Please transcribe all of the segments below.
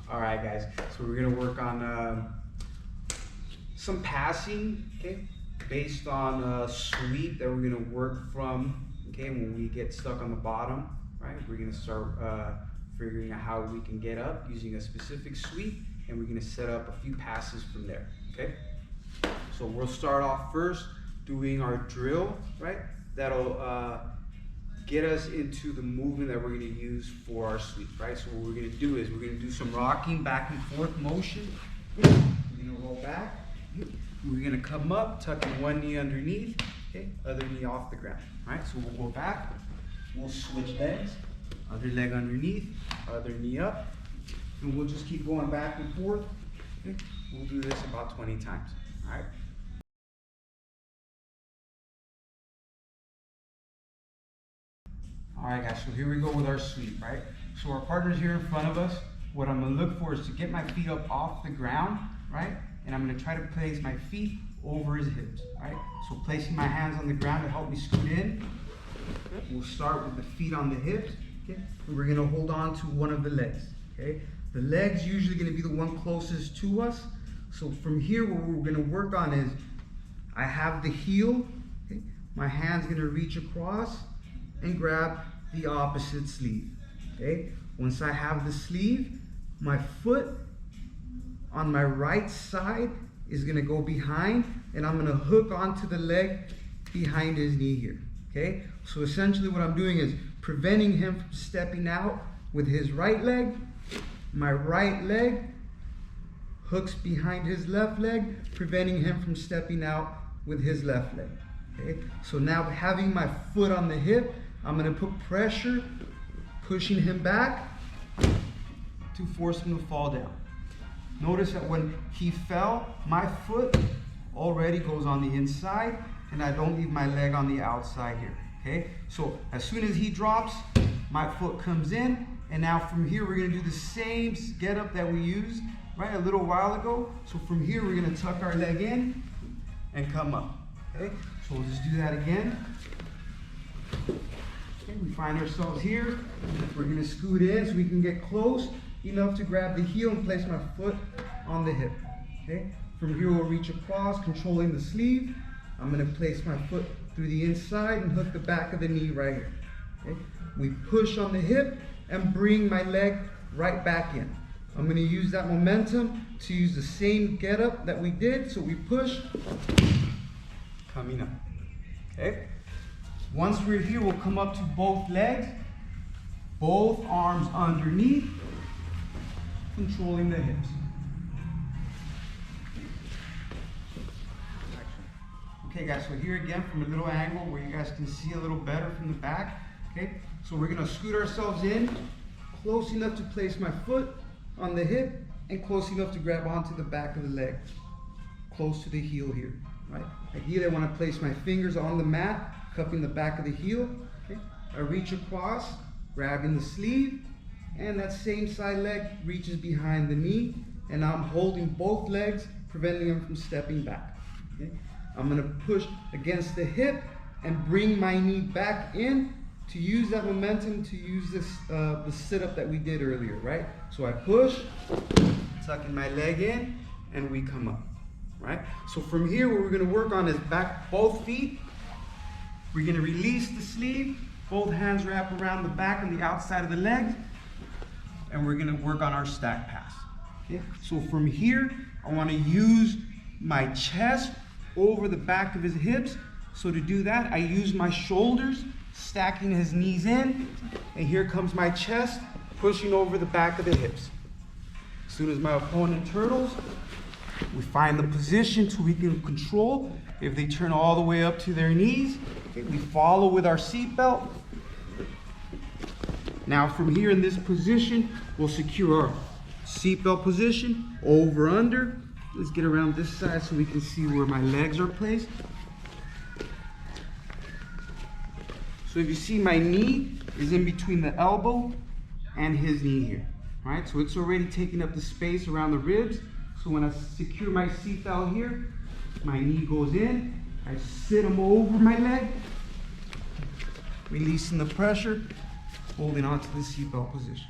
All right, guys. So we're gonna work on some passing, okay, based on a sweep that we're gonna work from. Okay, when we get stuck on the bottom, right? We're gonna start figuring out how we can get up using a specific sweep, and we're gonna set up a few passes from there. Okay. So we'll start off first doing our drill, right? That'll get us into the movement that we're going to use for our sweeps, right? So what we're going to do is we're going to do some rocking back and forth motion. We're going to roll back. We're going to come up, tucking one knee underneath, okay? Other knee off the ground, right? So we'll go back. We'll switch legs. Other leg underneath, other knee up. And we'll just keep going back and forth. Okay? We'll do this about 20 times, all right? All right, guys, so here we go with our sweep, right? So our partner's here in front of us. What I'm gonna look for is to get my feet up off the ground, right? And I'm gonna try to place my feet over his hips, right? So placing my hands on the ground to help me scoot in. We'll start with the feet on the hips, okay? And we're gonna hold on to one of the legs, okay? The leg's usually gonna be the one closest to us. So from here, what we're gonna work on is, I have the heel, okay? My hand's gonna reach across and grab the opposite sleeve, okay? Once I have the sleeve, my foot on my right side is gonna go behind, and I'm gonna hook onto the leg behind his knee here, okay? So essentially what I'm doing is preventing him from stepping out with his right leg. My right leg hooks behind his left leg, preventing him from stepping out with his left leg, okay? So now having my foot on the hip, I'm gonna put pressure, pushing him back to force him to fall down. Notice that when he fell, my foot already goes on the inside, and I don't leave my leg on the outside here, okay? So as soon as he drops, my foot comes in, and now from here, we're gonna do the same get up that we used, right, a little while ago. So from here, we're gonna tuck our leg in and come up, okay? So we'll just do that again. Okay, we find ourselves here. We're gonna scoot in so we can get close enough to grab the heel and place my foot on the hip, okay? From here, we'll reach across, controlling the sleeve. I'm gonna place my foot through the inside and hook the back of the knee right here, okay? We push on the hip and bring my leg right back in. I'm gonna use that momentum to use the same get up that we did. So we push, coming up, okay? Once we're here, we'll come up to both legs, both arms underneath, controlling the hips. Okay, guys, so here again from a little angle where you guys can see a little better from the back, okay? So we're gonna scoot ourselves in, close enough to place my foot on the hip, and close enough to grab onto the back of the leg, close to the heel here, right? Ideally, I wanna place my fingers on the mat, cupping the back of the heel, okay? I reach across, grabbing the sleeve, and that same side leg reaches behind the knee, and I'm holding both legs, preventing them from stepping back, okay? I'm gonna push against the hip and bring my knee back in to use that momentum to use this the sit-up that we did earlier, right? So I push, tucking my leg in, and we come up, right? So from here, what we're gonna work on is back both feet. We're gonna release the sleeve, both hands wrap around the back and the outside of the legs, and we're gonna work on our stack pass, okay? So from here, I wanna use my chest over the back of his hips. So to do that, I use my shoulders, stacking his knees in, and here comes my chest, pushing over the back of the hips. As soon as my opponent turtles, we find the position so we can control. If they turn all the way up to their knees, okay, we follow with our seatbelt. Now from here in this position, we'll secure our seatbelt position, over, under. Let's get around this side so we can see where my legs are placed. So if you see, my knee is in between the elbow and his knee here, right? So it's already taking up the space around the ribs. So when I secure my seatbelt here, my knee goes in, I sit him over my leg, releasing the pressure, holding onto the seatbelt position.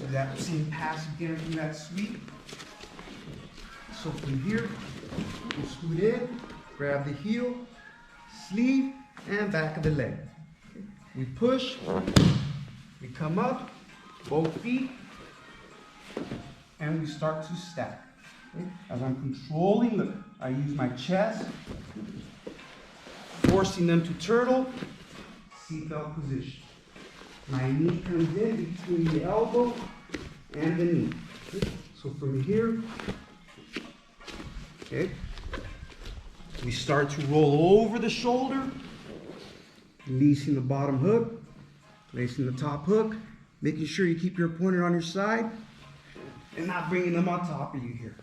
do that same pass again from that sweep. So from here, we'll scoot in, grab the heel, sleeve, and back of the leg. Okay. We push, we come up, both feet, and we start to stack. Okay. As I'm controlling, look, I use my chest, forcing them to turtle, seatbelt position. My knee comes in between the elbow and the knee. Okay. So from here, okay, we start to roll over the shoulder, releasing the bottom hook, placing the top hook, making sure you keep your pointer on your side and not bringing them on top of you here.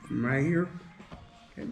From right here, okay.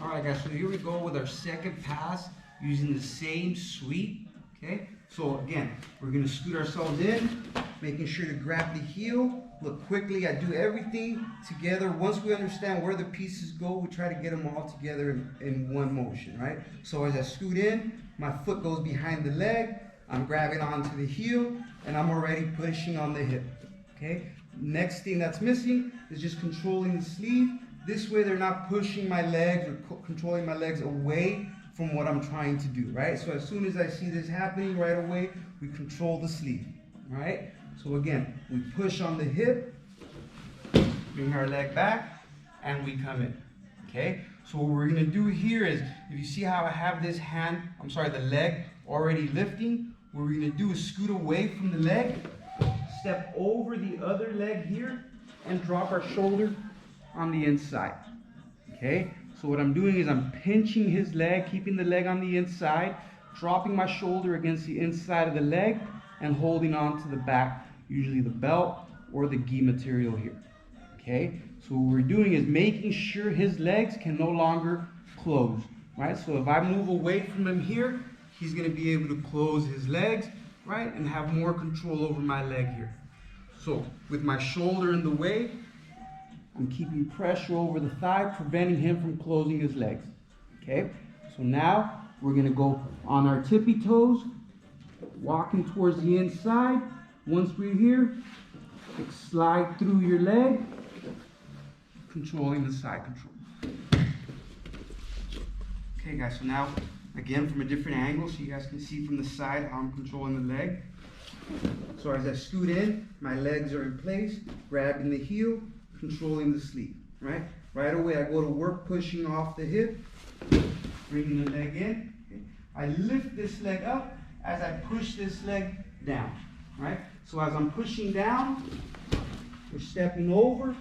All right, guys, so here we go with our second pass using the same sweep, okay? So again, we're gonna scoot ourselves in, making sure to grab the heel. Look, quickly, I do everything together. Once we understand where the pieces go, we try to get them all together in one motion, right? So as I scoot in, my foot goes behind the leg, I'm grabbing onto the heel, and I'm already pushing on the hip, okay? Next thing that's missing is just controlling the sleeve. This way they're not pushing my legs or controlling my legs away from what I'm trying to do, right? So as soon as I see this happening right away, we control the sleeve, right? So again, we push on the hip, bring our leg back, and we come in, okay? So what we're gonna do here is, if you see how I have this the leg already lifting, what we're gonna do is scoot away from the leg, step over the other leg here, and drop our shoulder on the inside, okay? So what I'm doing is I'm pinching his leg, keeping the leg on the inside, dropping my shoulder against the inside of the leg, and holding on to the back, usually the belt or the gi material here, okay? So what we're doing is making sure his legs can no longer close, right? So if I move away from him here, he's gonna be able to close his legs, right? And have more control over my leg here. So with my shoulder in the way, I'm keeping pressure over the thigh, preventing him from closing his legs, okay? So now we're gonna go on our tippy toes, walking towards the inside. Once we're here, slide through your leg, controlling the side control. Okay guys, so now again from a different angle so you guys can see from the side how I'm controlling the leg. So as I scoot in, my legs are in place, grabbing the heel, controlling the sleeve, right? Right away I go to work pushing off the hip, bringing the leg in. Okay. I lift this leg up as I push this leg down, right? So as I'm pushing down, we're stepping over,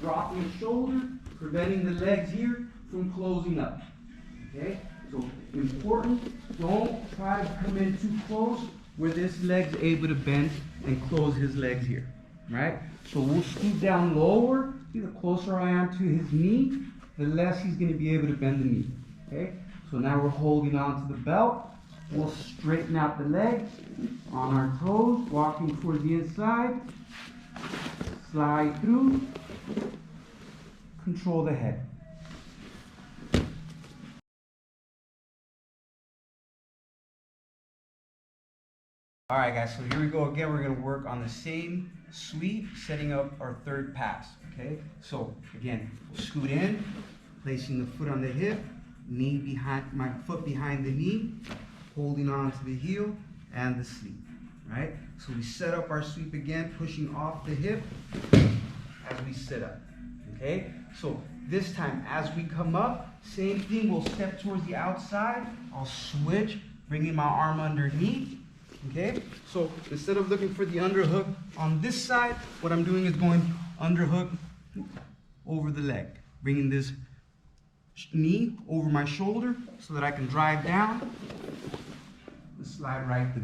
dropping the shoulder, preventing the legs here from closing up, okay? So important, don't try to come in too close where this leg's able to bend and close his legs here, right? So we'll scoot down lower. See, the closer I am to his knee, the less he's going to be able to bend the knee, okay? So now we're holding on to the belt. We'll straighten out the legs on our toes, walking towards the inside, slide through, control the head. All right, guys, so here we go again. We're gonna work on the same sweep, setting up our third pass, okay? So again, we'll scoot in, placing the foot on the hip, knee behind, my foot behind the knee, holding on to the heel and the sleeve, right? So we set up our sweep again, pushing off the hip as we sit up, okay? So this time, as we come up, same thing, we'll step towards the outside. I'll switch, bringing my arm underneath. Okay, so instead of looking for the underhook on this side, what I'm doing is going underhook over the leg, bringing this knee over my shoulder so that I can drive down and slide right through.